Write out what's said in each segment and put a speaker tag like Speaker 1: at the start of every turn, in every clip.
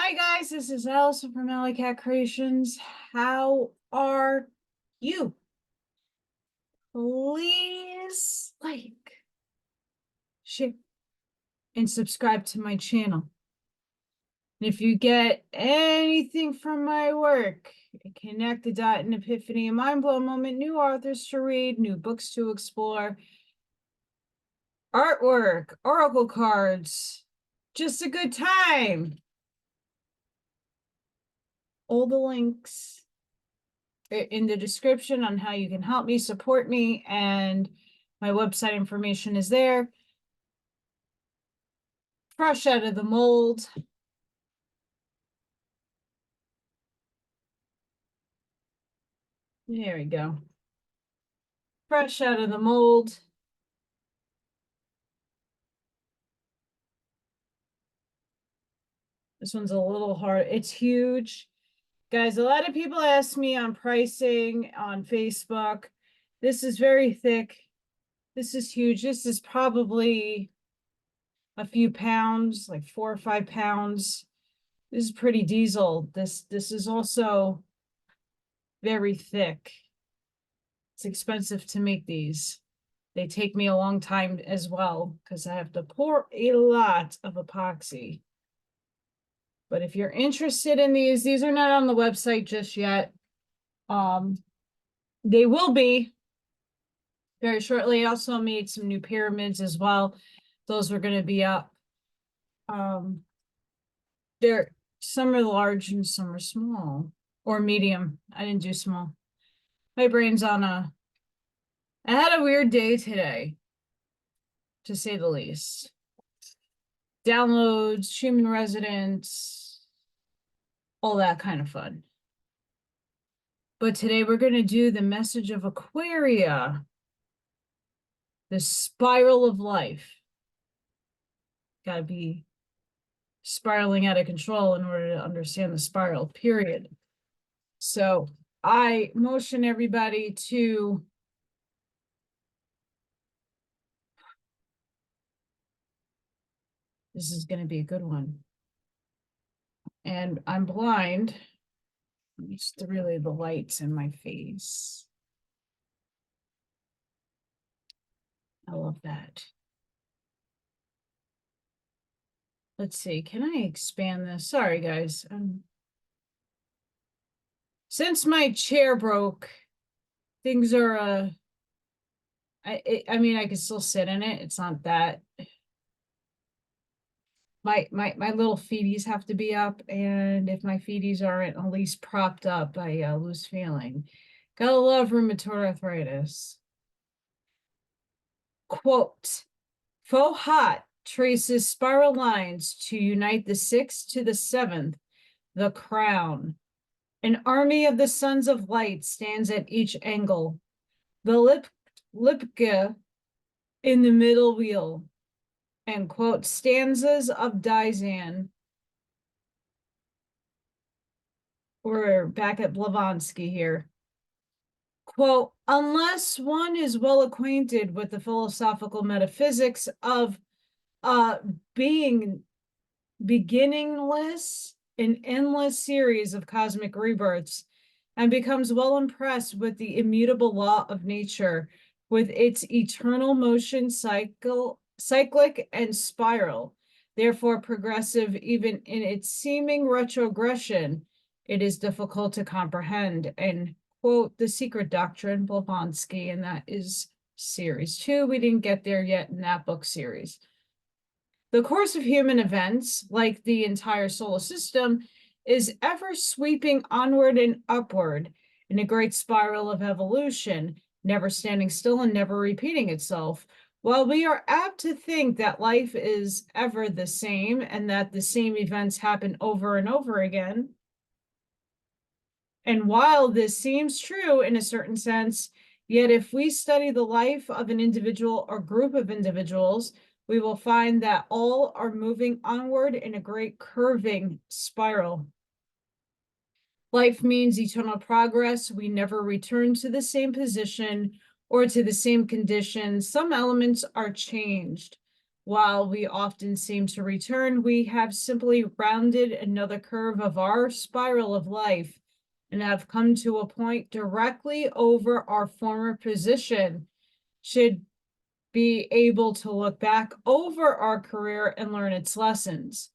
Speaker 1: Hi guys, this is Allison from Alleycat Creations. How are you? Please like, share, and subscribe to my channel. And if you get anything from my work, connect the dot, an epiphany, a mind-blown moment, new authors to read, new books to explore, artwork, oracle cards, just a good time. All the links in the description on how you can help me, support me, and my website information is there. Fresh out of the mold. There we go. Fresh out of the mold. This one's a little hard. It's huge. Guys, a lot of people ask me on pricing on Facebook. This is very thick. This is huge. This is probably a few pounds, like 4 or 5 pounds. This is pretty diesel. This is also very thick. It's expensive to make these. They take me a long time as well because I have to pour a lot of epoxy. But if you're interested in these are not on the website just yet. They will be very shortly. I also made some new pyramids as well. Those are going to be up. They're some are large and some are small or medium. I didn't do small. My brain's on I had a weird day today, to say the least. Downloads, human residence, all that kind of fun. But today we're going to do the message of Aquaria, the spiral of life. Got to be spiraling out of control in order to understand the spiral, period. So I motion everybody to this is going to be a good one. And I'm blind. It's really the lights in my face. I love that. Let's see, can I expand this? Sorry, guys. Since my chair broke, things are, I mean, I can still sit in it. It's not that. My little feeties have to be up, and if my feeties aren't at least propped up, I lose feeling. Gotta love rheumatoid arthritis. Quote, faux hot traces spiral lines to unite the 6th to the 7th, the crown. An army of the sons of light stands at each angle. The Lipke in the middle wheel. And quote, stanzas of Dizan. We're back at Blavatsky here. Quote, unless one is well acquainted with the philosophical metaphysics of being beginningless, an endless series of cosmic rebirths, and becomes well impressed with the immutable law of nature, with its eternal motion, cyclic and spiral, therefore progressive even in its seeming retrogression, it is difficult to comprehend. And quote, The Secret Doctrine, Blavatsky, and that is series 2. We didn't get there yet in that book series. The course of human events, like the entire solar system, is ever sweeping onward and upward in a great spiral of evolution, never standing still and never repeating itself. While we are apt to think that life is ever the same and that the same events happen over and over again, and while this seems true in a certain sense, yet if we study the life of an individual or group of individuals, we will find that all are moving onward in a great curving spiral. Life means eternal progress. We never return to the same position or to the same conditions. Some elements are changed. While we often seem to return, we have simply rounded another curve of our spiral of life and have come to a point directly over our former position. Should be able to look back over our career and learn its lessons.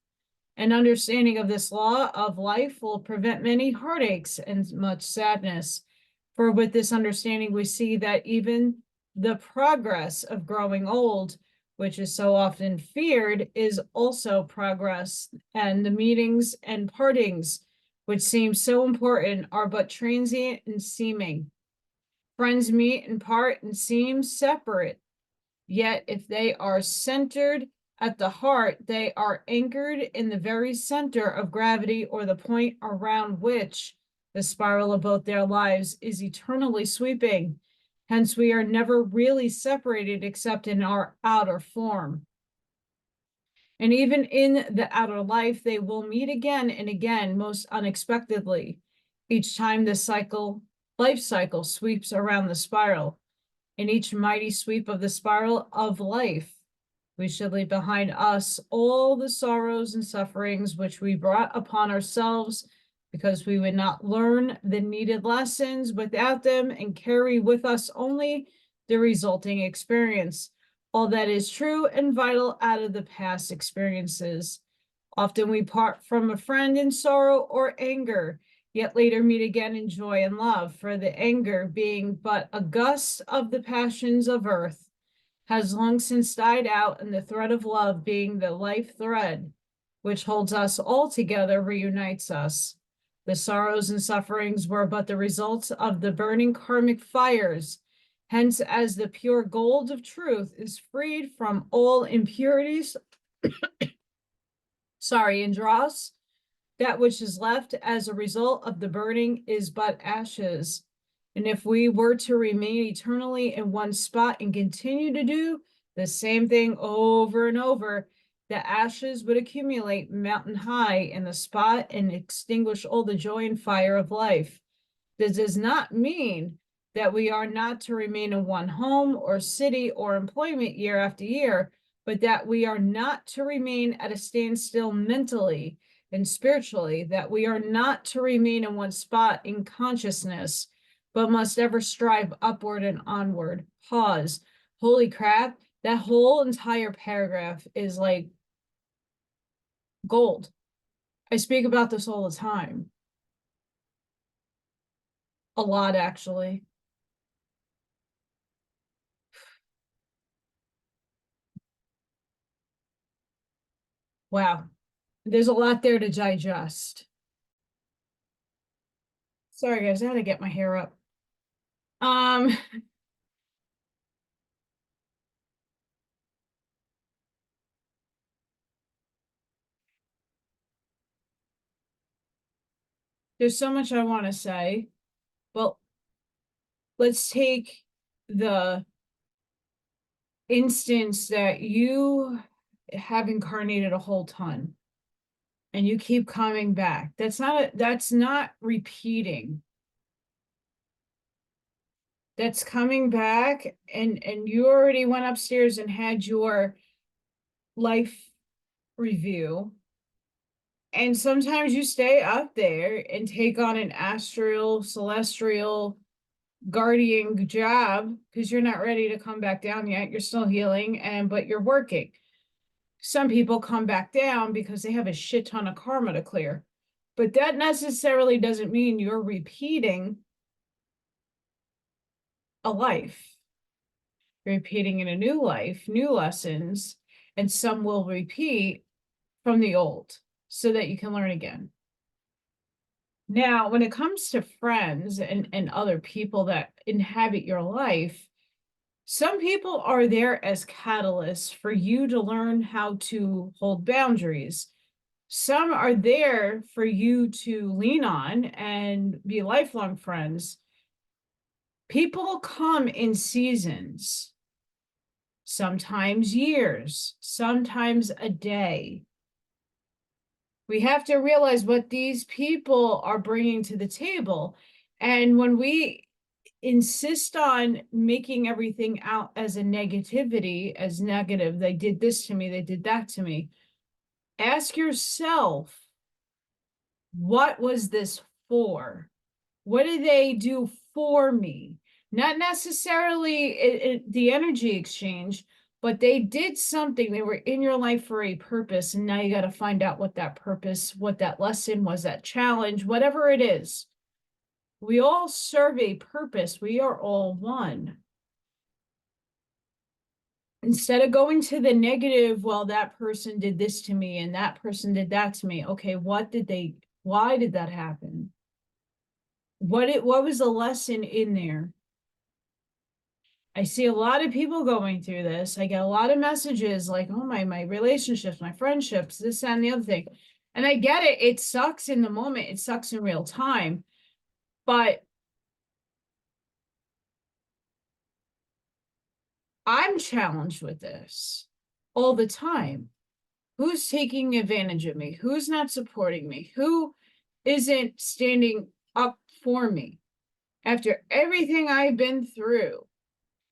Speaker 1: An understanding of this law of life will prevent many heartaches and much sadness. For with this understanding, we see that even the progress of growing old, which is so often feared, is also progress, and the meetings and partings, which seem so important, are but transient and seeming. Friends meet and part and seem separate, yet if they are centered at the heart, they are anchored in the very center of gravity, or the point around which the spiral of both their lives is eternally sweeping. Hence, we are never really separated except in our outer form. And even in the outer life, they will meet again and again, most unexpectedly. Each time the life cycle sweeps around the spiral. In each mighty sweep of the spiral of life, we should leave behind us all the sorrows and sufferings which we brought upon ourselves, because we would not learn the needed lessons without them, and carry with us only the resulting experience, all that is true and vital out of the past experiences. Often we part from a friend in sorrow or anger, yet later meet again in joy and love, for the anger, being but a gust of the passions of earth, has long since died out, and the thread of love, being the life thread, which holds us all together, reunites us. The sorrows and sufferings were but the results of the burning karmic fires. Hence, as the pure gold of truth is freed from all impurities, and dross, that which is left as a result of the burning is but ashes. And if we were to remain eternally in one spot and continue to do the same thing over and over, the ashes would accumulate mountain high in the spot and extinguish all the joy and fire of life. This does not mean that we are not to remain in one home or city or employment year after year, but that we are not to remain at a standstill mentally and spiritually, that we are not to remain in one spot in consciousness, but must ever strive upward and onward. Pause. Holy crap, that whole entire paragraph is like gold. I speak about this all the time. A lot, actually. Wow. There's a lot there to digest. Sorry, guys, I had to get my hair up. There's so much I want to say. Well, let's take the instance that you have incarnated a whole ton and you keep coming back. That's not repeating. That's coming back, and you already went upstairs and had your life review. And sometimes you stay up there and take on an astral, celestial, guardian job because you're not ready to come back down yet. You're still healing, but you're working. Some people come back down because they have a shit ton of karma to clear. But that necessarily doesn't mean you're repeating a life. You're repeating in a new life, new lessons, and some will repeat from the old so that you can learn again. Now, when it comes to friends and other people that inhabit your life, some people are there as catalysts for you to learn how to hold boundaries. Some are there for you to lean on and be lifelong friends. People come in seasons, sometimes years, sometimes a day. We have to realize what these people are bringing to the table. And when we insist on making everything out as a negativity, as negative. They did this to me, they did that to me. Ask yourself, what was this for? What did they do for me? Not necessarily the energy exchange, but they did something. They were in your life for a purpose. And now you got to find out what that purpose, what that lesson was, that challenge, whatever it is. We all serve a purpose. We are all one. Instead of going to the negative, well, that person did this to me and that person did that to me. Okay, why did that happen? What was the lesson in there? I see a lot of people going through this. I get a lot of messages like, oh, my relationships, my friendships, this, that, and the other thing. And I get it. It sucks in the moment. It sucks in real time. But I'm challenged with this all the time. Who's taking advantage of me? Who's not supporting me? Who isn't standing up for me after everything I've been through?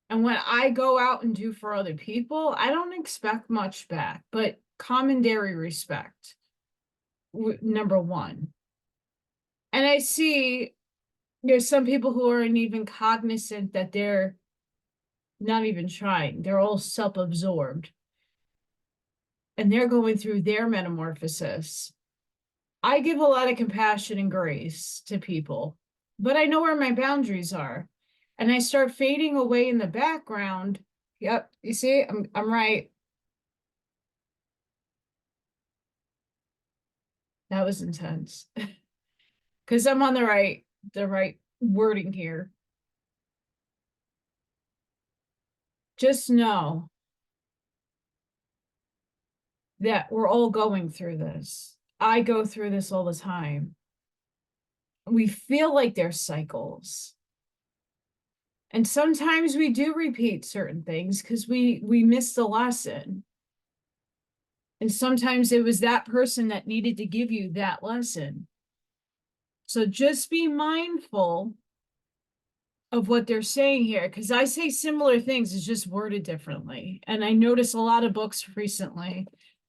Speaker 1: And when I go out and do for other people, I don't expect much back, but commandery respect, number one. And I see there's some people who aren't even cognizant that they're not even trying. They're all self-absorbed. And they're going through their metamorphosis. I give a lot of compassion and grace to people, but I know where my boundaries are. And I start fading away in the background. Yep, you see, I'm right. That was intense. Because I'm on the right wording here. Just know that we're all going through this. I go through this all the time. We feel like there's cycles. And sometimes we do repeat certain things because we missed the lesson. And sometimes it was that person that needed to give you that lesson. So just be mindful of what they're saying here, because I say similar things, it's just worded differently. And I notice a lot of books recently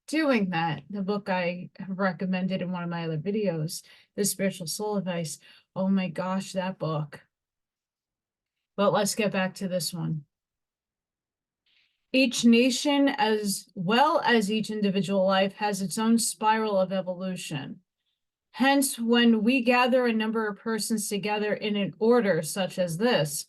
Speaker 1: doing that. The book I have recommended in one of my other videos, The Spiritual Soul Advice. Oh my gosh, that book. But let's get back to this one. Each nation, as well as each individual life, has its own spiral of evolution. Hence, when we gather a number of persons together in an order such as this,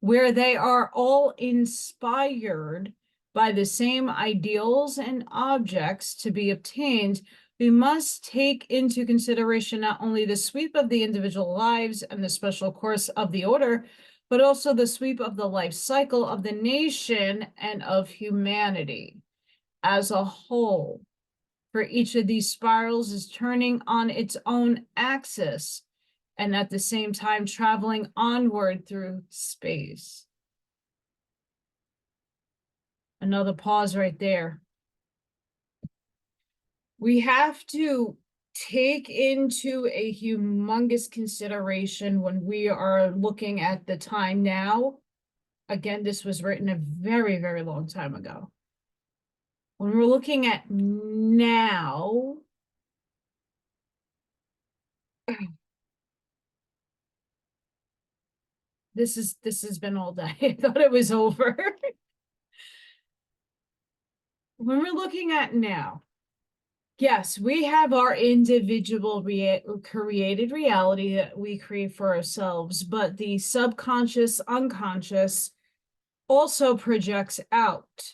Speaker 1: where they are all inspired by the same ideals and objects to be obtained, we must take into consideration not only the sweep of the individual lives and the special course of the order, but also the sweep of the life cycle of the nation and of humanity as a whole. For each of these spirals is turning on its own axis and at the same time traveling onward through space. Another pause right there. We have to take into a humongous consideration when we are looking at the time now. Again, this was written a very, very long time ago. When we're looking at now, this has been all day. I thought it was over. When we're looking at now, yes, we have our individual created reality that we create for ourselves, but the subconscious, unconscious also projects out.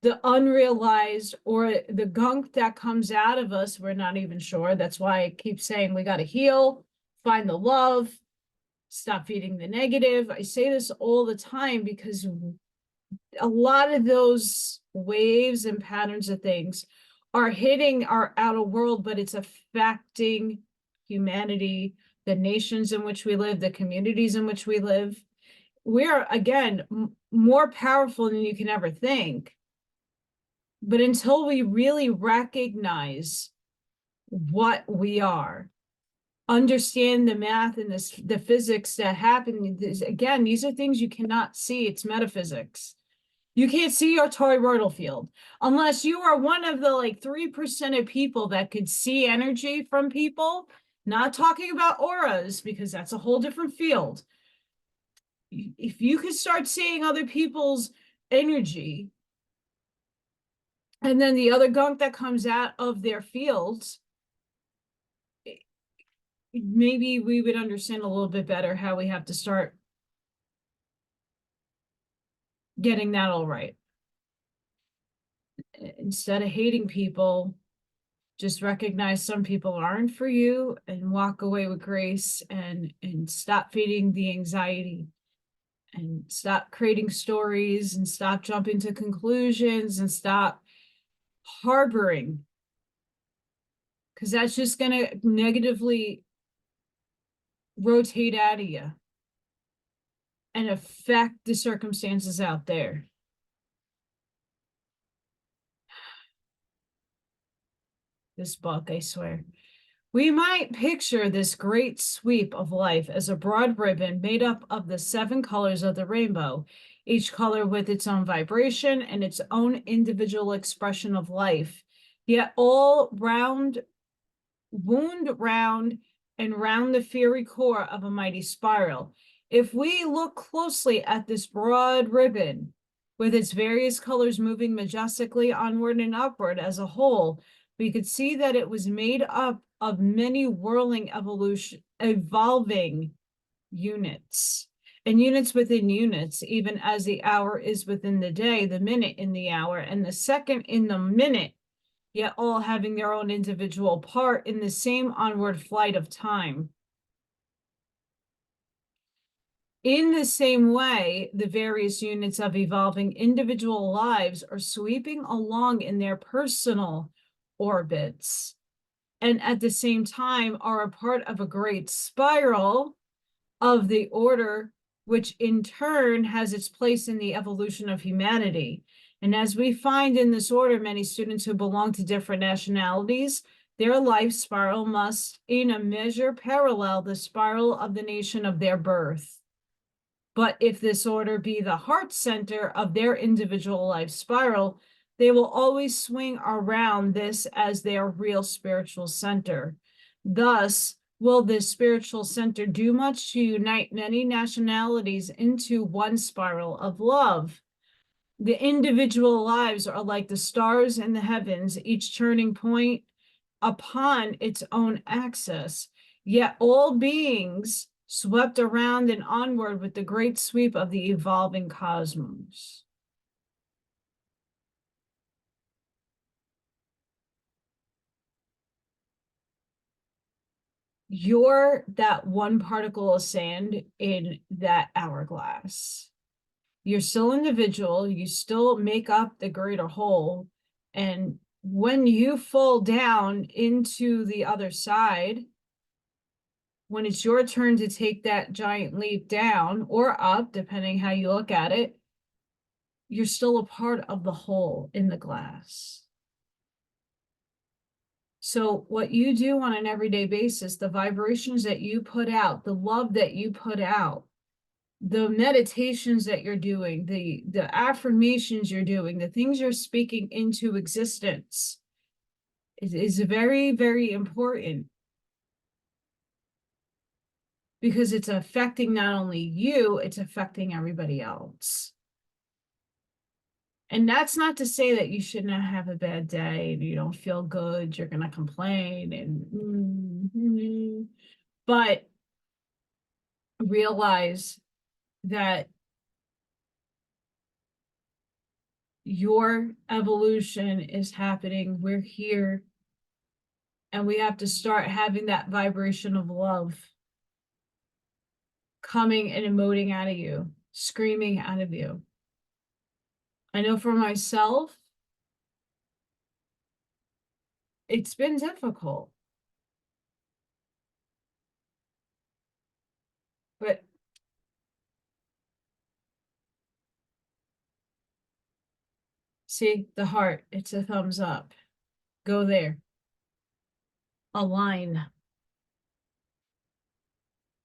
Speaker 1: The unrealized or the gunk that comes out of us, we're not even sure. That's why I keep saying we got to heal, find the love, stop feeding the negative. I say this all the time because a lot of those waves and patterns of things are hitting our outer world, but it's affecting humanity, the nations in which we live, the communities in which we live. We're, again, more powerful than you can ever think. But until we really recognize what we are, understand the math and the physics that happen. Again, these are things you cannot see. It's metaphysics. You can't see your toroidal field unless you are one of the like 3% of people that could see energy from people. Not talking about auras, because that's a whole different field. If you could start seeing other people's energy, and then the other gunk that comes out of their fields, maybe we would understand a little bit better how we have to start getting that all right. Instead of hating people, just recognize some people aren't for you and walk away with grace, and stop feeding the anxiety, and stop creating stories, and stop jumping to conclusions, and stop harboring, because that's just going to negatively rotate out of you and affect the circumstances out there. This book, I swear. We might picture this great sweep of life as a broad ribbon made up of the 7 colors of the rainbow, each color with its own vibration and its own individual expression of life, yet all round, wound round and round the fiery core of a mighty spiral. If we look closely at this broad ribbon, with its various colors moving majestically onward and upward as a whole, we could see that it was made up of many whirling evolving units, and units within units, even as the hour is within the day, the minute in the hour, and the second in the minute, yet all having their own individual part in the same onward flight of time. In the same way, the various units of evolving individual lives are sweeping along in their personal orbits, and at the same time are a part of a great spiral of the order, which in turn has its place in the evolution of humanity. And as we find in this order, many students who belong to different nationalities, their life spiral must in a measure parallel the spiral of the nation of their birth. But if this order be the heart center of their individual life spiral, they will always swing around this as their real spiritual center. Thus, will this spiritual center do much to unite many nationalities into one spiral of love? The individual lives are like the stars in the heavens, each turning point upon its own axis, yet all beings swept around and onward with the great sweep of the evolving cosmos. You're that one particle of sand in that hourglass. You're still individual, you still make up the greater whole. And when you fall down into the other side, when it's your turn to take that giant leap down or up, depending how you look at it, you're still a part of the whole in the glass. So what you do on an everyday basis, the vibrations that you put out, the love that you put out, the meditations that you're doing, the affirmations you're doing, the things you're speaking into existence is very, very important, because it's affecting not only you, it's affecting everybody else. And that's not to say that you should not have a bad day and you don't feel good, you're going to complain and but realize that your evolution is happening. We're here, and we have to start having that vibration of love coming and emoting out of you, screaming out of you. I know for myself, it's been difficult, but see, the heart, it's a thumbs up. Go there. Align.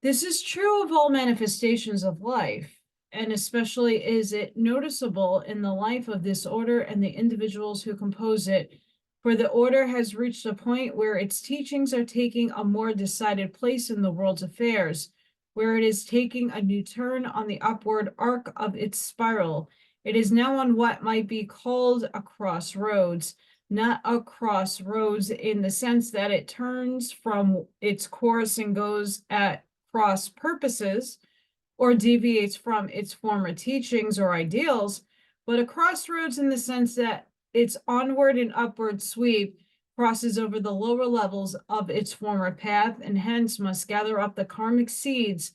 Speaker 1: This is true of all manifestations of life, and especially is it noticeable in the life of this order and the individuals who compose it, for the order has reached a point where its teachings are taking a more decided place in the world's affairs, where it is taking a new turn on the upward arc of its spiral. It is now on what might be called a crossroads, not a crossroads in the sense that it turns from its course and goes at cross purposes or deviates from its former teachings or ideals, but a crossroads in the sense that its onward and upward sweep crosses over the lower levels of its former path and hence must gather up the karmic seeds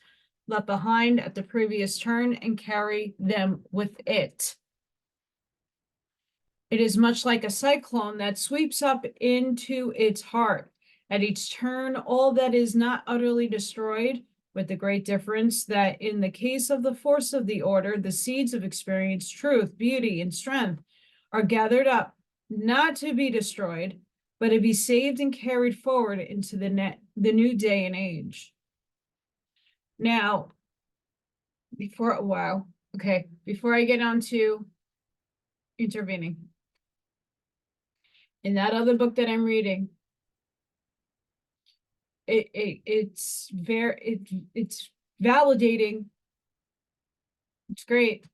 Speaker 1: left behind at the previous turn and carry them with it. It is much like a cyclone that sweeps up into its heart. At each turn, all that is not utterly destroyed, with the great difference that in the case of the force of the order, the seeds of experience, truth, beauty, and strength are gathered up, not to be destroyed, but to be saved and carried forward into the new day and age. Now, before I get on to intervening, in that other book that I'm reading, it's validating. It's great.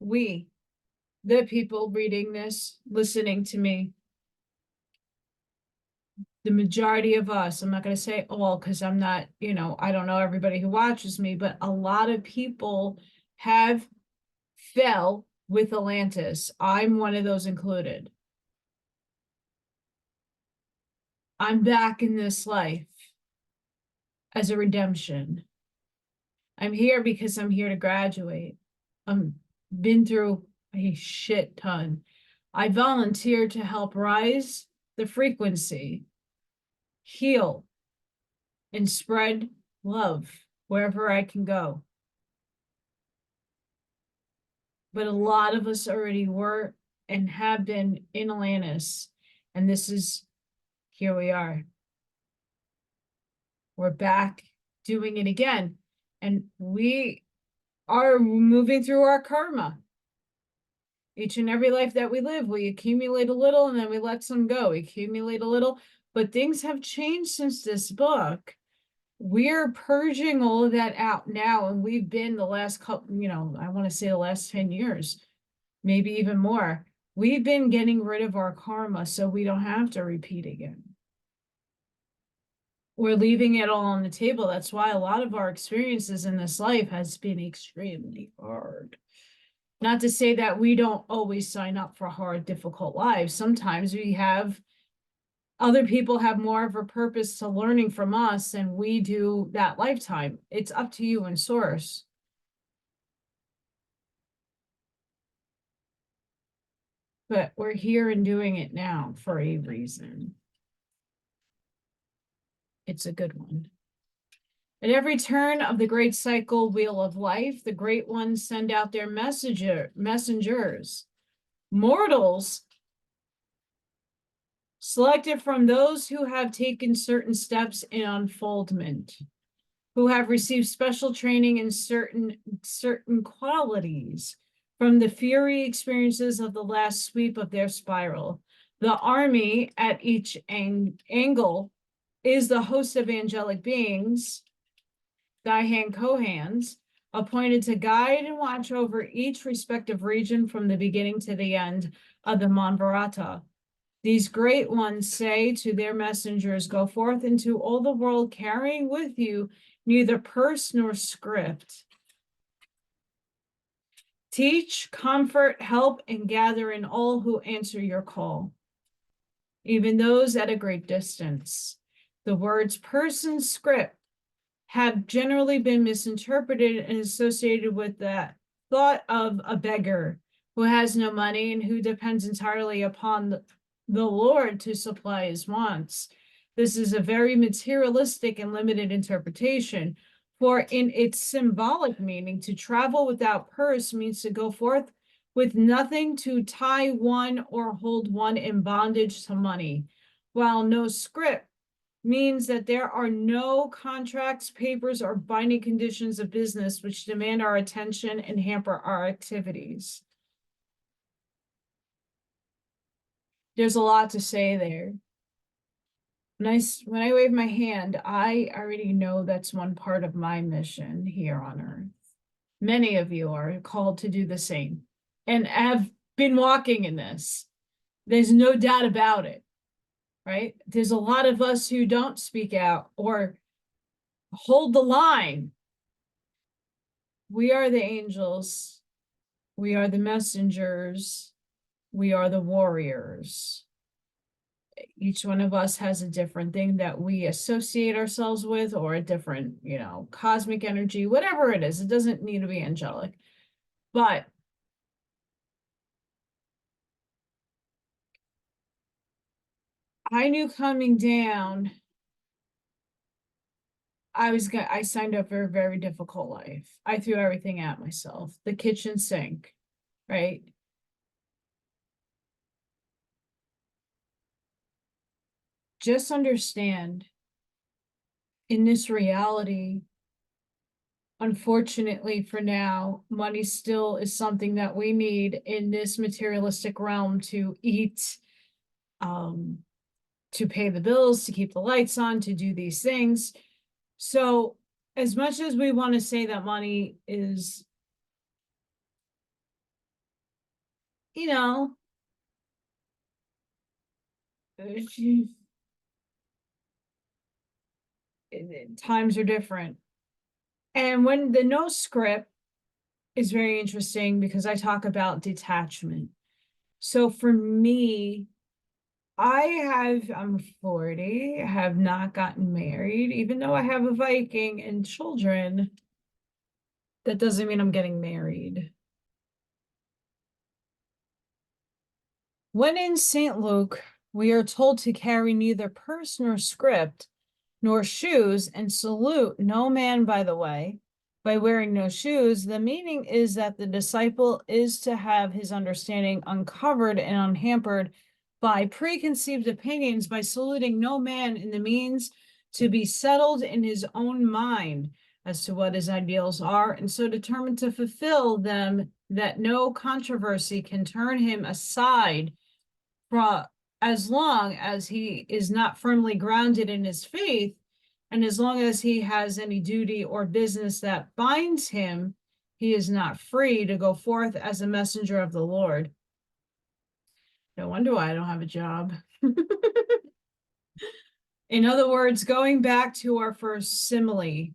Speaker 1: We, the people reading this, listening to me, the majority of us, I'm not going to say all because I'm not, I don't know everybody who watches me, but a lot of people have fell with Atlantis. I'm one of those included. I'm back in this life as a redemption. I'm here because I'm here to graduate. I'm been through a shit ton. I volunteered to help rise the frequency, heal, and spread love wherever I can go. But a lot of us already were and have been in Atlantis, and here we are. We're back doing it again, and we are moving through our karma. Each and every life that we live, we accumulate a little and then we let some go. We accumulate a little, but things have changed since this book. We're purging all of that out now, and we've been the last couple, I want to say the last 10 years, maybe even more. We've been getting rid of our karma so we don't have to repeat again. We're leaving it all on the table. That's why a lot of our experiences in this life has been extremely hard. Not to say that we don't always sign up for hard, difficult lives. Sometimes other people have more of a purpose to learning from us than we do that lifetime. It's up to you and source. But we're here and doing it now for a reason. It's a good one. At every turn of the great cycle wheel of life, the great ones send out their messengers. Mortals, selected from those who have taken certain steps in unfoldment, who have received special training in certain qualities from the fury experiences of the last sweep of their spiral. The army at each angle is the host of angelic beings, Daihan Kohans, appointed to guide and watch over each respective region from the beginning to the end of the Manvarata. These great ones say to their messengers, go forth into all the world, carrying with you neither purse nor script. Teach, comfort, help, and gather in all who answer your call, even those at a great distance. The words purse and script have generally been misinterpreted and associated with the thought of a beggar who has no money and who depends entirely upon the Lord to supply his wants. This is a very materialistic and limited interpretation, for in its symbolic meaning, to travel without purse means to go forth with nothing to tie one or hold one in bondage to money, while no script means that there are no contracts, papers, or binding conditions of business which demand our attention and hamper our activities. There's a lot to say there. When I wave my hand, I already know that's one part of my mission here on Earth. Many of you are called to do the same and have been walking in this. There's no doubt about it, right? There's a lot of us who don't speak out or hold the line. We are the angels. We are the messengers. We are the warriors. Each one of us has a different thing that we associate ourselves with, or a different, cosmic energy, whatever it is. It doesn't need to be angelic. But I knew coming down, I signed up for a very difficult life. I threw everything at myself. The kitchen sink, right? Just understand, in this reality, unfortunately for now, money still is something that we need in this materialistic realm to eat, to pay the bills, to keep the lights on, to do these things. So as much as we want to say that money is, times are different. And when the no script is very interesting because I talk about detachment. So for me, I'm 40, have not gotten married, even though I have a Viking and children. That doesn't mean I'm getting married. When in St. Luke, we are told to carry neither purse nor script, nor shoes, and salute no man by the way. By wearing no shoes, the meaning is that the disciple is to have his understanding uncovered and unhampered by preconceived opinions, by saluting no man in the means to be settled in his own mind as to what his ideals are, and so determined to fulfill them that no controversy can turn him aside from, as long as he is not firmly grounded in his faith, and as long as he has any duty or business that binds him, he is not free to go forth as a messenger of the Lord. No wonder why I don't have a job. In other words, going back to our first simile,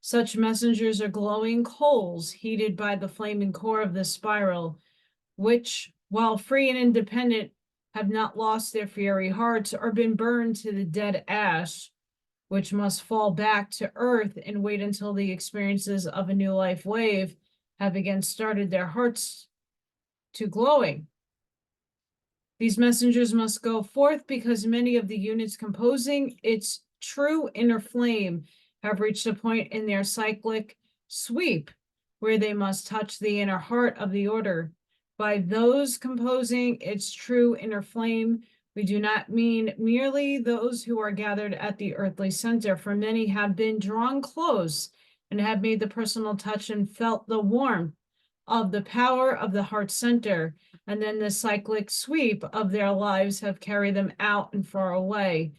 Speaker 1: such messengers are glowing coals heated by the flaming core of the spiral, which, while free and independent, have not lost their fiery hearts or been burned to the dead ash, which must fall back to earth and wait until the experiences of a new life wave have again started their hearts to glowing. These messengers must go forth because many of the units composing its true inner flame have reached a point in their cyclic sweep where they must touch the inner heart of the order. By those composing its true inner flame, we do not mean merely those who are gathered at the earthly center, for many have been drawn close and have made the personal touch and felt the warmth of the power of the heart center, and then the cyclic sweep of their lives have carried them out and far away,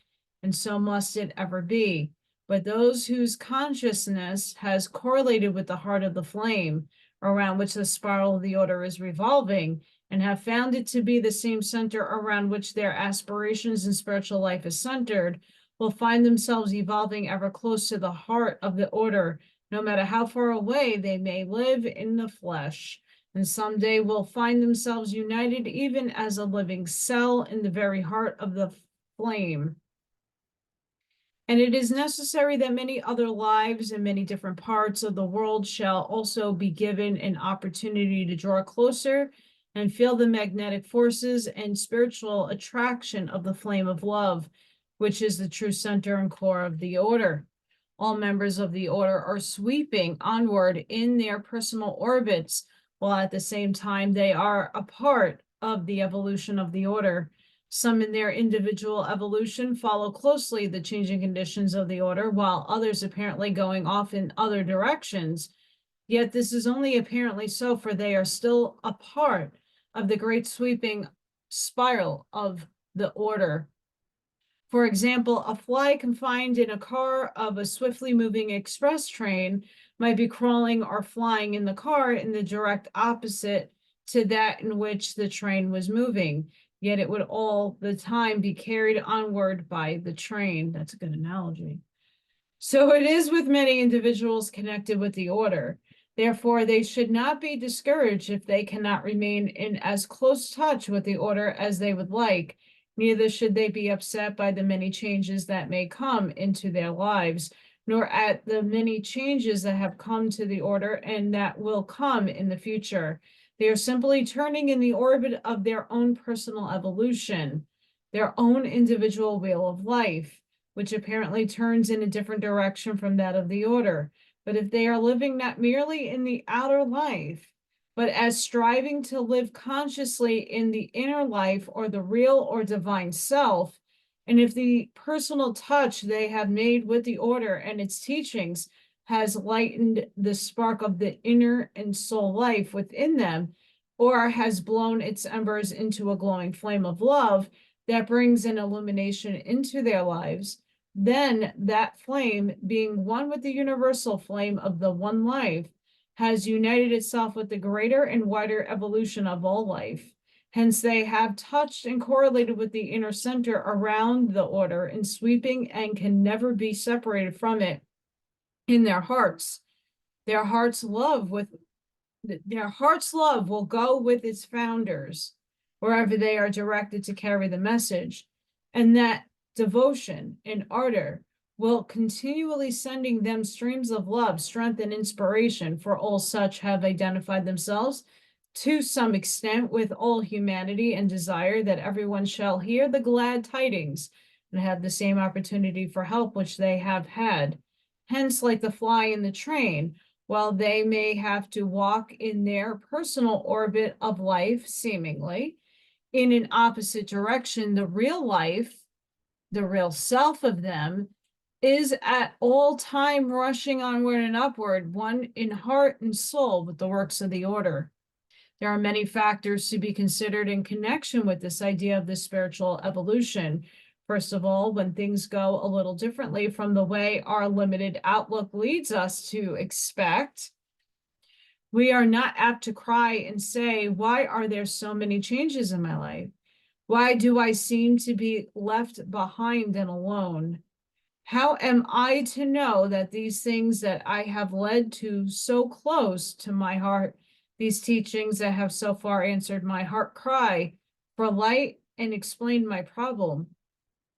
Speaker 1: and so must it ever be. But those whose consciousness has correlated with the heart of the flame, around which the spiral of the order is revolving, and have found it to be the same center around which their aspirations and spiritual life is centered, will find themselves evolving ever close to the heart of the order, no matter how far away they may live in the flesh, and someday will find themselves united even as a living cell in the very heart of the flame. And it is necessary that many other lives in many different parts of the world shall also be given an opportunity to draw closer and feel the magnetic forces and spiritual attraction of the flame of love, which is the true center and core of the order. All members of the order are sweeping onward in their personal orbits, while at the same time they are a part of the evolution of the order. Some in their individual evolution follow closely the changing conditions of the order, while others apparently going off in other directions. Yet this is only apparently so, for they are still a part of the great sweeping spiral of the order. For example, a fly confined in a car of a swiftly moving express train might be crawling or flying in the car in the direct opposite to that in which the train was moving, yet it would all the time be carried onward by the train. That's a good analogy. So it is with many individuals connected with the order. Therefore, they should not be discouraged if they cannot remain in as close touch with the order as they would like. Neither should they be upset by the many changes that may come into their lives, nor at the many changes that have come to the order and that will come in the future. They are simply turning in the orbit of their own personal evolution, their own individual wheel of life, which apparently turns in a different direction from that of the order. But if they are living not merely in the outer life, but as striving to live consciously in the inner life or the real or divine self, and if the personal touch they have made with the order and its teachings has lightened the spark of the inner and soul life within them, or has blown its embers into a glowing flame of love that brings an illumination into their lives, then that flame, being one with the universal flame of the one life, has united itself with the greater and wider evolution of all life. Hence, they have touched and correlated with the inner center around the order in sweeping and can never be separated from it in their hearts. Their heart's love will go with its founders wherever they are directed to carry the message, and that devotion and ardor will continually sending them streams of love, strength, and inspiration, for all such have identified themselves to some extent with all humanity and desire that everyone shall hear the glad tidings and have the same opportunity for help which they have had. Hence, like the fly in the train, while they may have to walk in their personal orbit of life, seemingly in an opposite direction, the real life, the real self of them, is at all time rushing onward and upward, one in heart and soul with the works of the order. There are many factors to be considered in connection with this idea of the spiritual evolution. First of all, when things go a little differently from the way our limited outlook leads us to expect, we are not apt to cry and say, why are there so many changes in my life? Why do I seem to be left behind and alone? How am I to know that these things that I have led to so close to my heart, these teachings that have so far answered my heart cry for light and explained my problem,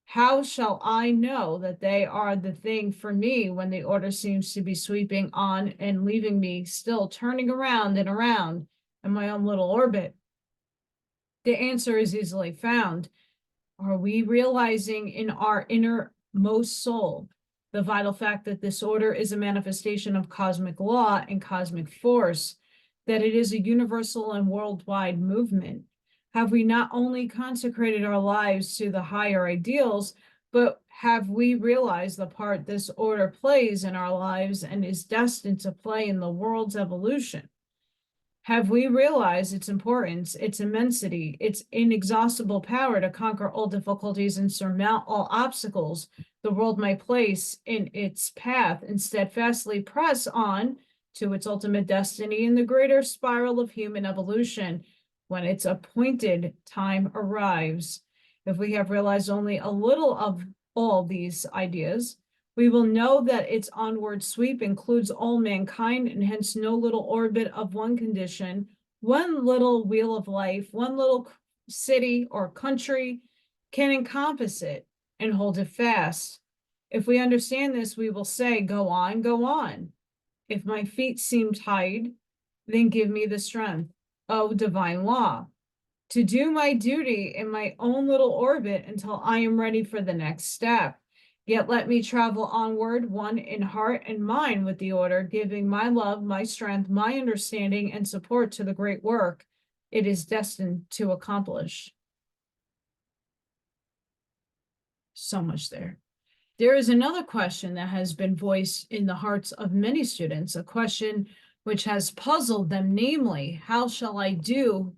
Speaker 1: how shall I know that they are the thing for me when the order seems to be sweeping on and leaving me still turning around and around in my own little orbit? The answer is easily found. Are we realizing in our innermost soul the vital fact that this order is a manifestation of cosmic law and cosmic force, that it is a universal and worldwide movement? Have we not only consecrated our lives to the higher ideals, but have we realized the part this order plays in our lives and is destined to play in the world's evolution? Have we realized its importance, its immensity, its inexhaustible power to conquer all difficulties and surmount all obstacles the world might place in its path, and steadfastly press on to its ultimate destiny in the greater spiral of human evolution when its appointed time arrives? If we have realized only a little of all these ideas, we will know that its onward sweep includes all mankind, and hence no little orbit of one condition, one little wheel of life, one little city or country can encompass it and hold it fast. If we understand this, we will say, go on, go on. If my feet seem tied, then give me the strength, O divine law, to do my duty in my own little orbit until I am ready for the next step. Yet let me travel onward, one in heart and mind with the order, giving my love, my strength, my understanding, and support to the great work it is destined to accomplish. so much there. There is another question that has been voiced in the hearts of many students, a question which has puzzled them, namely, how shall I know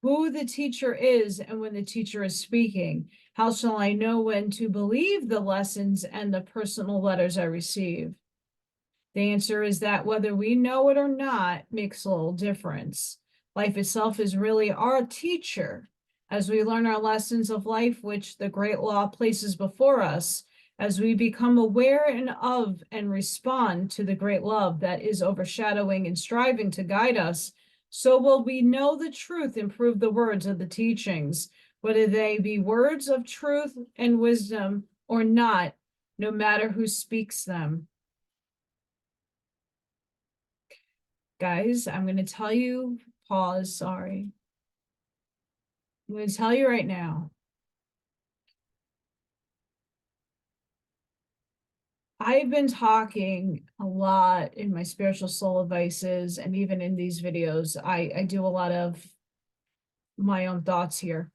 Speaker 1: who the teacher is and when the teacher is speaking? How shall I know when to believe the lessons and the personal letters I receive? The answer is that whether we know it or not makes a little difference. Life itself is really our teacher. As we learn our lessons of life, which the great law places before us, as we become aware of and respond to the great love that is overshadowing and striving to guide us, so will we know the truth and prove the words of the teachings, whether they be words of truth and wisdom or not, no matter who speaks them. Guys, I'm going to tell you, pause, sorry. I'm going to tell you right now. I've been talking a lot in my spiritual soul advices and even in these videos. I do a lot of my own thoughts here.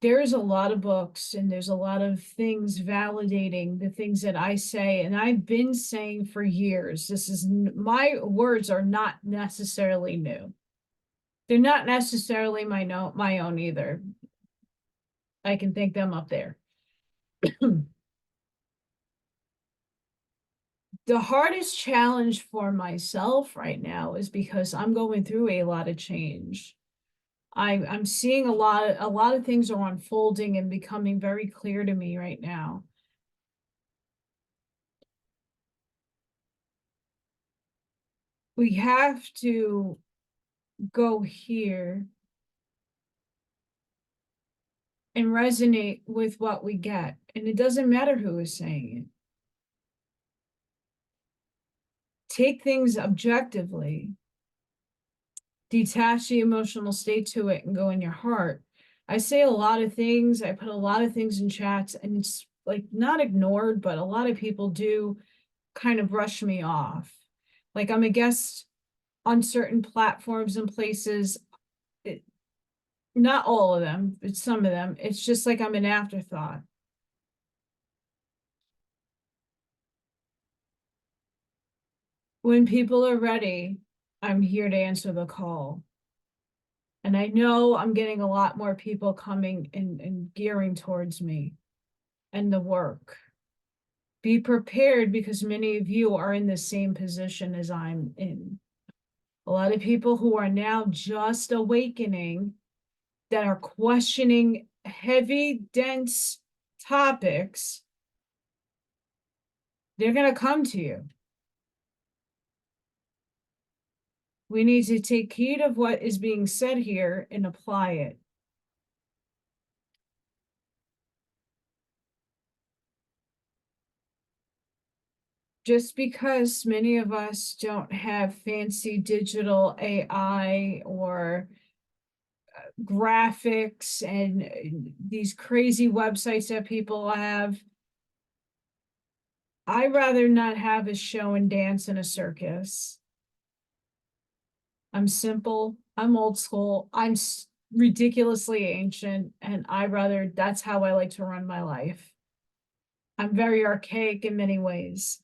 Speaker 1: There's a lot of books and there's a lot of things validating the things that I say, and I've been saying for years. My words are not necessarily new. They're not necessarily my own either. I can think them up there. The hardest challenge for myself right now is because I'm going through a lot of change. I'm seeing a lot of things are unfolding and becoming very clear to me right now. We have to go here and resonate with what we get. And it doesn't matter who is saying it. Take things objectively. Detach the emotional state to it and go in your heart. I say a lot of things. I put a lot of things in chats, and it's like not ignored, but a lot of people do kind of brush me off. Like I'm a guest on certain platforms and places. Not all of them, but some of them. It's just like I'm an afterthought. When people are ready, I'm here to answer the call. And I know I'm getting a lot more people coming and gearing towards me and the work. Be prepared because many of you are in the same position as I'm in. A lot of people who are now just awakening, that are questioning heavy, dense topics, they're going to come to you. We need to take heed of what is being said here and apply it. Just because many of us don't have fancy digital AI or graphics and these crazy websites that people have, I'd rather not have a show and dance in a circus. I'm simple, I'm old school, I'm ridiculously ancient, and that's how I like to run my life. I'm very archaic in many ways.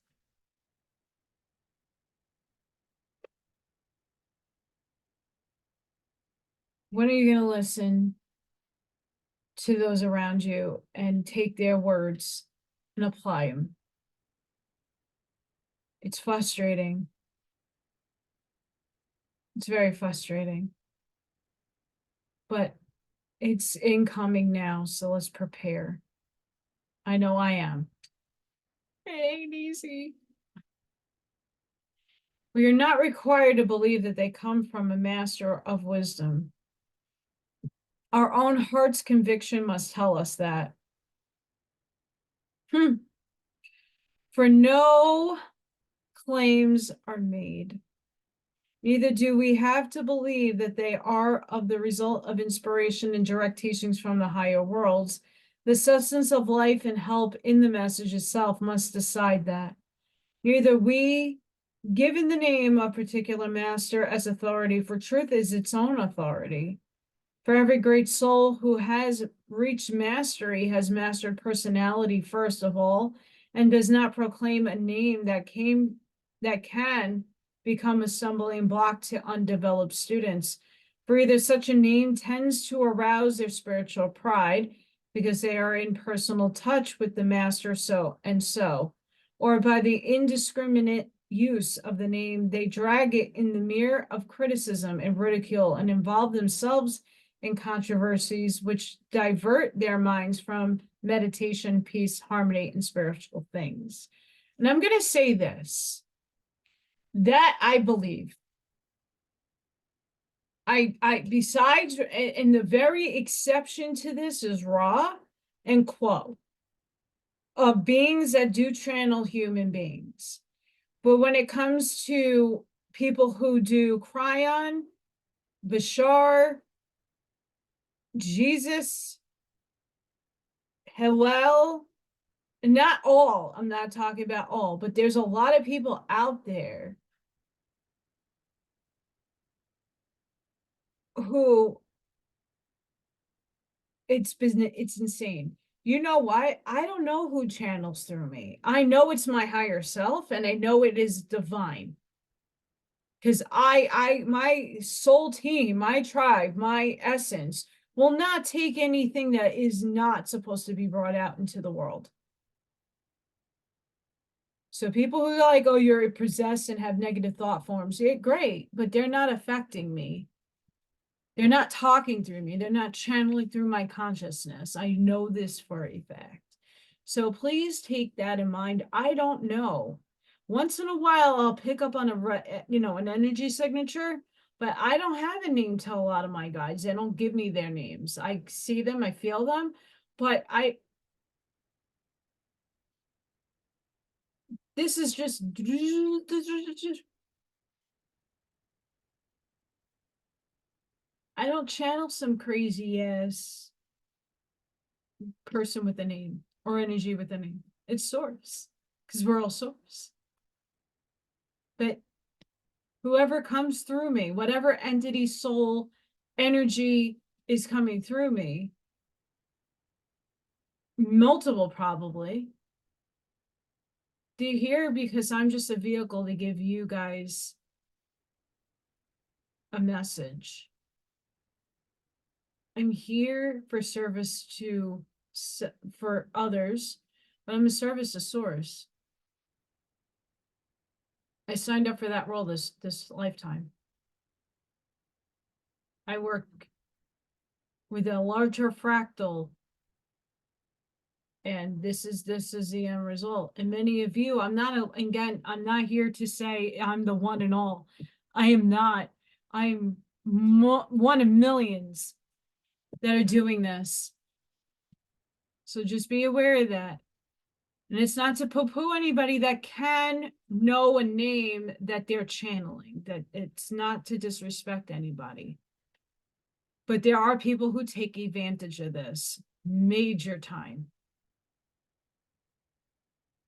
Speaker 1: When are you going to listen to those around you and take their words and apply them? It's frustrating. It's very frustrating. But it's incoming now, so let's prepare. I know I am. It ain't easy. We are not required to believe that they come from a master of wisdom. Our own heart's conviction must tell us that. For no claims are made. Neither do we have to believe that they are of the result of inspiration and direct teachings from the higher worlds. The substance of life and help in the message itself must decide that. Neither we, given the name of particular master as authority, for truth is its own authority. For every great soul who has reached mastery has mastered personality first of all, and does not proclaim a name that can become a stumbling block to undeveloped students. For either such a name tends to arouse their spiritual pride because they are in personal touch with the master or by the indiscriminate use of the name, they drag it in the mirror of criticism and ridicule and involve themselves in controversies which divert their minds from meditation, peace, harmony, and spiritual things. And I'm going to say this, that I believe, besides, and the very exception to this is Ra and Quo, of beings that do channel human beings. But when it comes to people who do Cryon, Bashar, Jesus, Hillel, not all, I'm not talking about all, but there's a lot of people out there who it's insane. You know why? I don't know who channels through me. I know it's my higher self, and I know it is divine. Because my soul team, my tribe, my essence will not take anything that is not supposed to be brought out into the world. So people who are like, oh, you're possessed and have negative thought forms, yeah, great, but they're not affecting me. They're not talking through me. They're not channeling through my consciousness. I know this for a fact. So please take that in mind. I don't know. Once in a while, I'll pick up on an energy signature, but I don't have a name to a lot of my guides. They don't give me their names. I see them, I feel them, but this is just, I don't channel some crazy ass person with a name or energy with a name. It's source, because we're all source. But whoever comes through me, whatever entity, soul, energy is coming through me, multiple probably, they're here because I'm just a vehicle to give you guys a message. I'm here for service for others, but I'm a service to source. I signed up for that role this lifetime. I work with a larger fractal, and this is the end result. And many of you, I'm not here to say I'm the one and all. I am not. I'm one of millions that are doing this. So just be aware of that. And it's not to poo-poo anybody that can know a name that they're channeling, that it's not to disrespect anybody. But there are people who take advantage of this major time.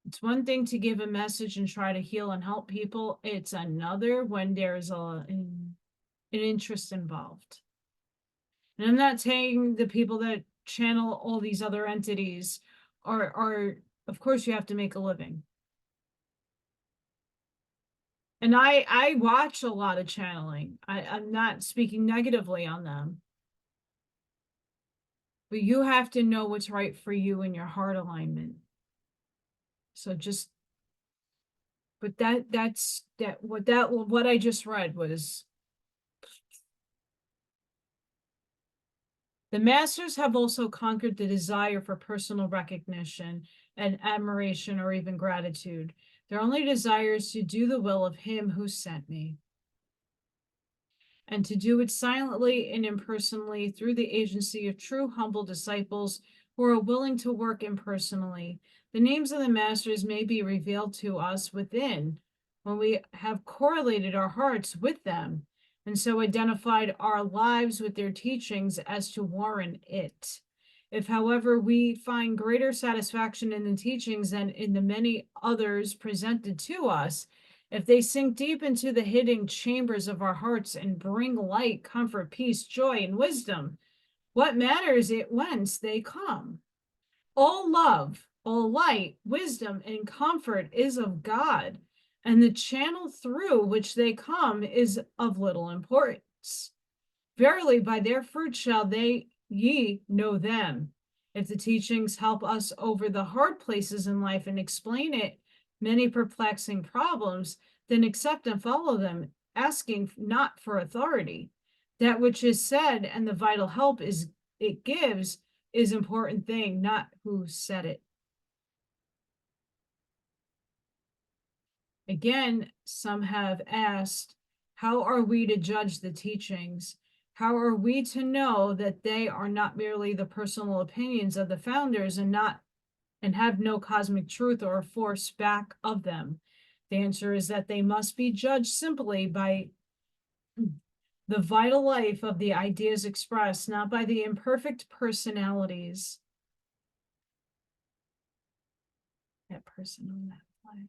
Speaker 1: It's one thing to give a message and try to heal and help people. It's another when there's an interest involved. And I'm not saying the people that channel all these other entities are, of course, you have to make a living. And I watch a lot of channeling. I'm not speaking negatively on them. But you have to know what's right for you in your heart alignment. So just, but what I just read was, the masters have also conquered the desire for personal recognition and admiration or even gratitude. Their only desire is to do the will of him who sent me, and to do it silently and impersonally through the agency of true humble disciples who are willing to work impersonally. The names of the masters may be revealed to us within when we have correlated our hearts with them, and so identified our lives with their teachings as to warrant it. If, however, we find greater satisfaction in the teachings than in the many others presented to us, if they sink deep into the hidden chambers of our hearts and bring light, comfort, peace, joy, and wisdom, What matters it whence they come? All love, all light, wisdom, and comfort is of God, and the channel through which they come is of little importance. Verily, by their fruit shall ye know them. If the teachings help us over the hard places in life and explain it many perplexing problems, then accept and follow them, asking not for authority. That which is said and the vital help it gives is important thing, not who said it. Again, some have asked, how are we to judge the teachings? How are we to know that they are not merely the personal opinions of the founders and have no cosmic truth or force back of them? The answer is that they must be judged simply by the vital life of the ideas expressed, not by the imperfect personalities. That person on that flag.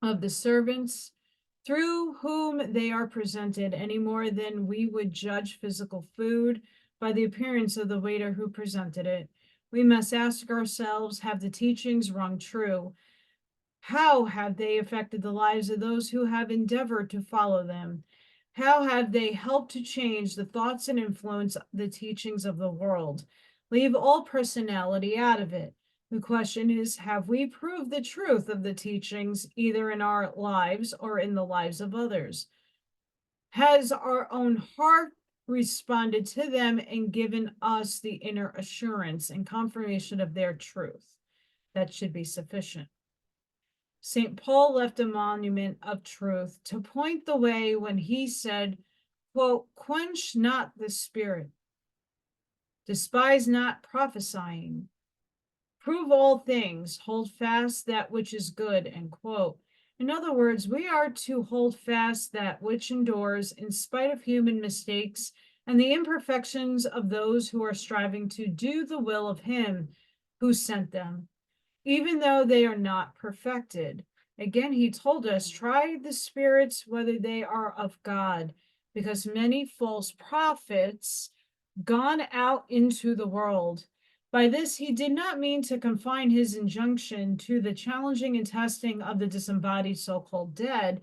Speaker 1: Of the servants through whom they are presented, any more than we would judge physical food by the appearance of the waiter who presented it. We must ask ourselves, have the teachings rung true? How have they affected the lives of those who have endeavored to follow them? How have they helped to change the thoughts and influence the teachings of the world? Leave all personality out of it. The question is, have we proved the truth of the teachings either in our lives or in the lives of others? Has our own heart responded to them and given us the inner assurance and confirmation of their truth? That should be sufficient. St. Paul left a monument of truth to point the way when he said, quote, quench not the spirit, despise not prophesying, prove all things, hold fast that which is good, end quote. In other words, we are to hold fast that which endures in spite of human mistakes and the imperfections of those who are striving to do the will of him who sent them, even though they are not perfected. Again, he told us, try the spirits whether they are of God, because many false prophets gone out into the world. By this, he did not mean to confine his injunction to the challenging and testing of the disembodied so-called dead,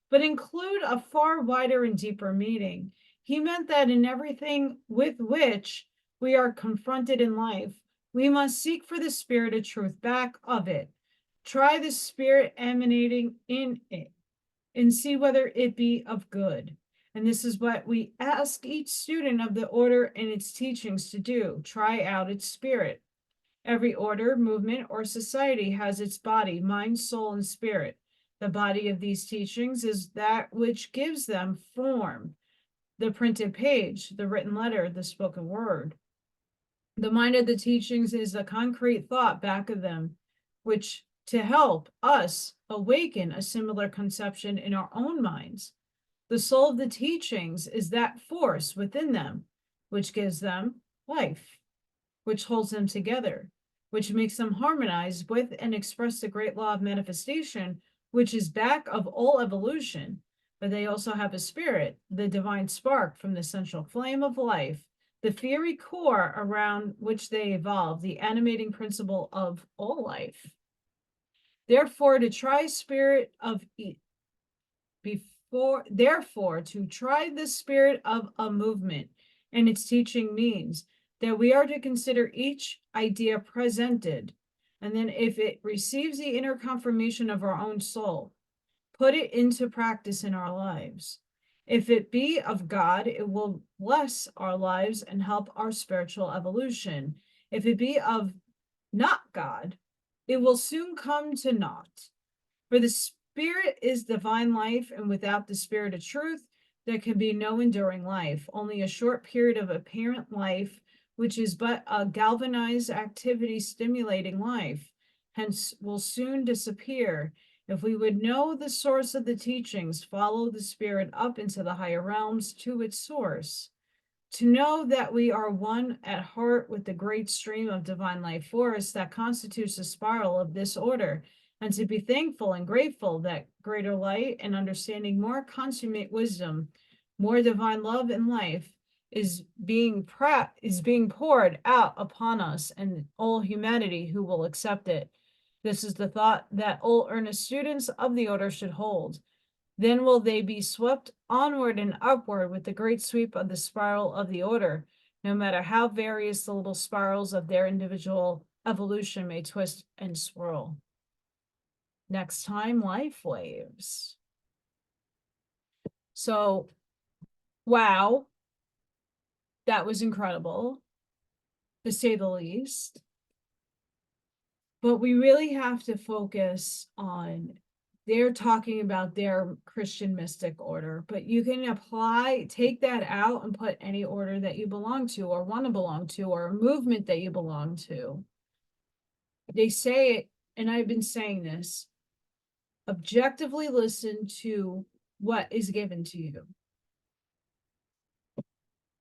Speaker 1: but include a far wider and deeper meaning. He meant that in everything with which we are confronted in life, we must seek for the spirit of truth back of it. Try the spirit emanating in it and see whether it be of good. And this is what we ask each student of the order and its teachings to do. Try out its spirit. Every order, movement, or society has its body, mind, soul, and spirit. The body of these teachings is that which gives them form, the printed page, the written letter, the spoken word. The mind of the teachings is the concrete thought back of them, which to help us awaken a similar conception in our own minds. The soul of the teachings is that force within them, which gives them life, which holds them together, which makes them harmonize with and express the great law of manifestation, which is back of all evolution. But they also have a spirit, the divine spark from the central flame of life, the fiery core around which they evolve, the animating principle of all life. Therefore, to try spirit of Therefore, to try the spirit of a movement and its teaching means that we are to consider each idea presented, and then if it receives the inner confirmation of our own soul, put it into practice in our lives. If it be of God, it will bless our lives and help our spiritual evolution. If it be of not God, it will soon come to naught. For the spirit is divine life, and without the spirit of truth, there can be no enduring life, only a short period of apparent life, which is but a galvanized activity stimulating life, hence will soon disappear. If we would know the source of the teachings, follow the spirit up into the higher realms to its source. To know that we are one at heart with the great stream of divine life force that constitutes the spiral of this order, and to be thankful and grateful that greater light and understanding, more consummate wisdom, more divine love and life is being poured out upon us and all humanity who will accept it. This is the thought that all earnest students of the order should hold. Then will they be swept onward and upward with the great sweep of the spiral of the order, no matter how various the little spirals of their individual evolution may twist and swirl. Next time, life waves. So, wow, that was incredible, to say the least. But we really have to focus on, they're talking about their Christian mystic order, but you can take that out and put any order that you belong to or want to belong to, or a movement that you belong to. They say it, and I've been saying this, objectively listen to what is given to you.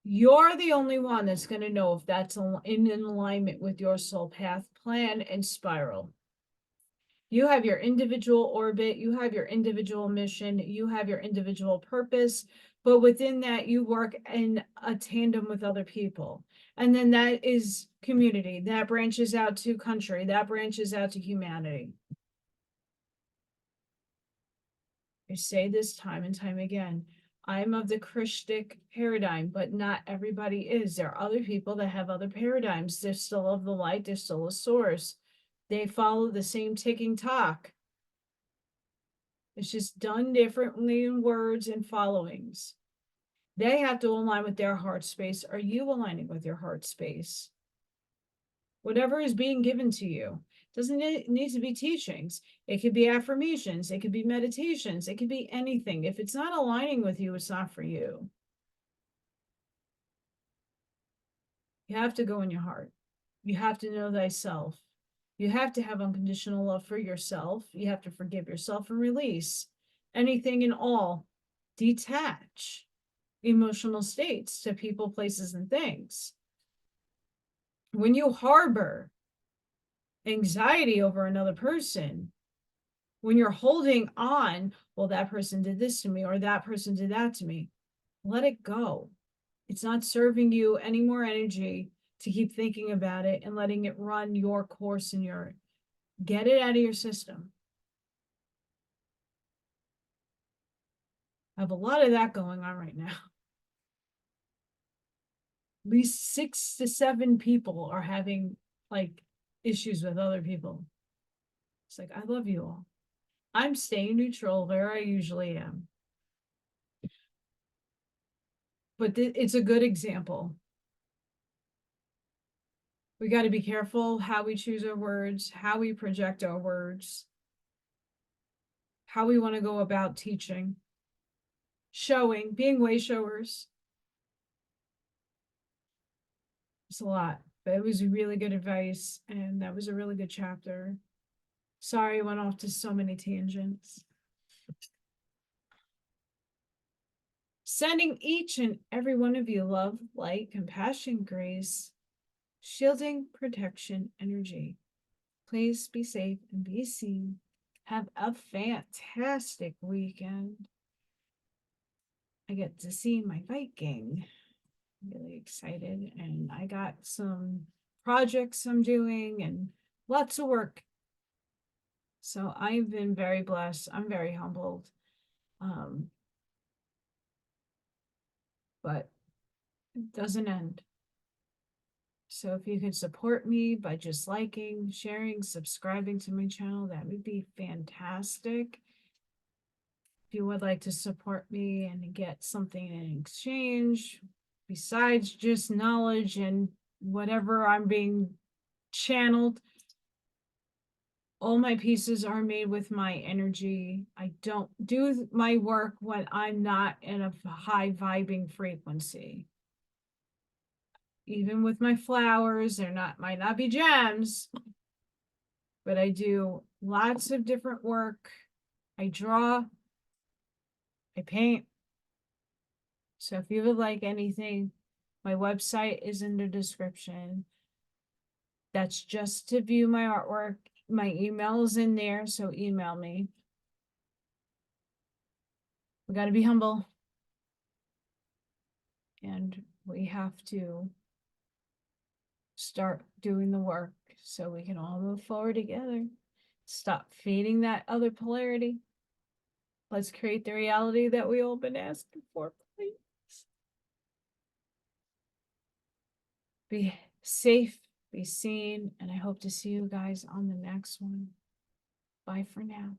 Speaker 1: You're the only one that's going to know if that's in alignment with your soul path, plan, and spiral. You have your individual orbit, you have your individual mission, you have your individual purpose, but within that, you work in a tandem with other people. And then that is community, that branches out to country, that branches out to humanity. I say this time and time again, I'm of the Christic paradigm, but not everybody is. There are other people that have other paradigms. They're still of the light, they're still a source. They follow the same ticking talk. It's just done differently in words and followings. They have to align with their heart space. Are you aligning with your heart space? Whatever is being given to you. Doesn't it need to be teachings? It could be affirmations. It could be meditations. It could be anything. If it's not aligning with you, it's not for you. You have to go in your heart. You have to know thyself. You have to have unconditional love for yourself. You have to forgive yourself and release anything and all. Detach emotional states to people, places, and things. When you harbor anxiety over another person, when you're holding on, well, that person did this to me or that person did that to me, let it go. It's not serving you any more energy to keep thinking about it and letting it run your course and get it out of your system. I have a lot of that going on right now. At least 6 to 7 people are having like issues with other people. It's like, I love you all. I'm staying neutral where I usually am. But it's a good example. We got to be careful how we choose our words, how we project our words, how we want to go about teaching, showing, being way showers. It's a lot, but it was really good advice, and that was a really good chapter. Sorry, I went off to so many tangents. Sending each and every one of you love, light, compassion, grace, shielding, protection, energy. Please be safe and be seen. Have a fantastic weekend. I get to see my Viking. Really excited, and I got some projects I'm doing and lots of work. So I've been very blessed. I'm very humbled. But it doesn't end. So if you could support me by just liking, sharing, subscribing to my channel, that would be fantastic. If you would like to support me and get something in exchange, besides just knowledge and whatever I'm being channeled, all my pieces are made with my energy. I don't do my work when I'm not in a high vibing frequency. Even with my flowers, might not be gems, but I do lots of different work. I draw, I paint. So if you would like anything, my website is in the description. That's just to view my artwork my email is in there, so email me. We got to be humble. And we have to start doing the work so we can all move forward together. Stop feeding that other polarity. Let's create the reality that we all been asking for, please. Be safe, be seen, and I hope to see you guys on the next one. Bye for now.